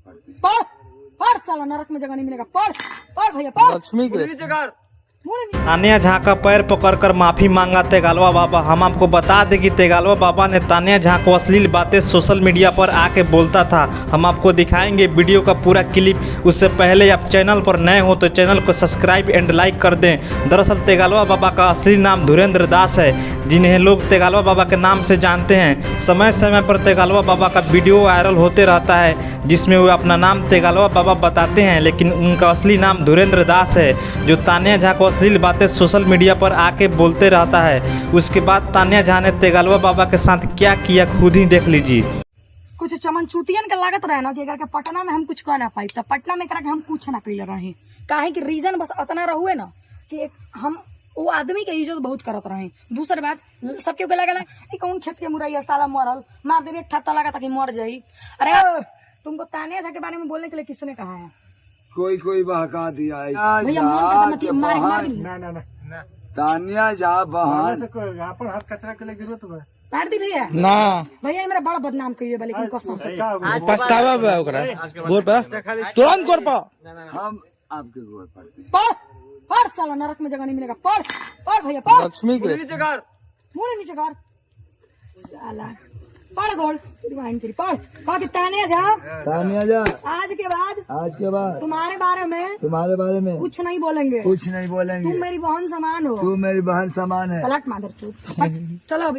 पढ़ पढ़ साला, नरक में जगह नहीं मिलेगा। पढ़ पढ़ भैया पढ़। लक्ष्मी के तानिया झा का पैर पकड़कर माफी मांगा तेगालवा बाबा। हम आपको बता दें कि तेगालवा बाबा ने तानिया झा को अश्लील बातें सोशल मीडिया पर आके बोलता था। हम आपको दिखाएंगे वीडियो का पूरा क्लिप। उससे पहले आप चैनल पर नए हो तो चैनल को सब्सक्राइब एंड लाइक कर दें। दरअसल तेगालवा बाबा का असली नाम धुरेंद्र दास है, जिन्हें लोग तेगालवा बाबा के नाम से जानते हैं। समय समय पर तेगालवा बाबा का वीडियो वायरल होते रहता है, जिसमें वो अपना नाम तेगालवा बाबा बताते हैं, लेकिन उनका असली नाम धुरेंद्र दास है, जो तानिया झा को अश्लील बातें सोशल मीडिया पर आके बोलते रहता है। उसके बाद तानिया झा ने तेगालवा बाबा के साथ क्या किया खुद ही देख लीजिए। कुछ चमन चूतियन के लागत रहे ना कि अगर के पटना में हम कुछ कर ना पाई, तब पटना में करा के हम कुछ ना कर रहे। काहे कि रीजन बस इतना रहुए ना कि हम वो आदमी के इज्जत बहुत करत रहे। दूसरी बात, सबके को लगा कौन खेत के मुरैया साला मरल, मार देवे ठत्ता लगा ताकि मर जाई। अरे तुमको तानिया झा के बारे में बोलने के लिए किसने कहा है? कोई बहका दिया है भैया मन का मार मार ना तानिया झा बहन अपन हाथ कचरा के लिए जरूरत है मार दी भैया ना भैया मेरा बड़ा बदनाम करिए बा, लेकिन कसम पछतावा बा ओकरा गोर पे तुरंत गोर पे हम आपके गोर पड़ते हैं। पढ़ पढ़ साला, नरक में जगह नहीं मिलेगा। पढ़ पढ़ भैया पढ़। लक्ष्मी के मुंह नीचे कर साला, पढ़ गोल डिवाइन तेरी पढ़। कहा कि तानिया झा आज के बाद तुम्हारे बारे में कुछ नहीं बोलेंगे। तुम मेरी बहन समान हो। तू मेरी बहन समान है। पलट मादर चलो अभी।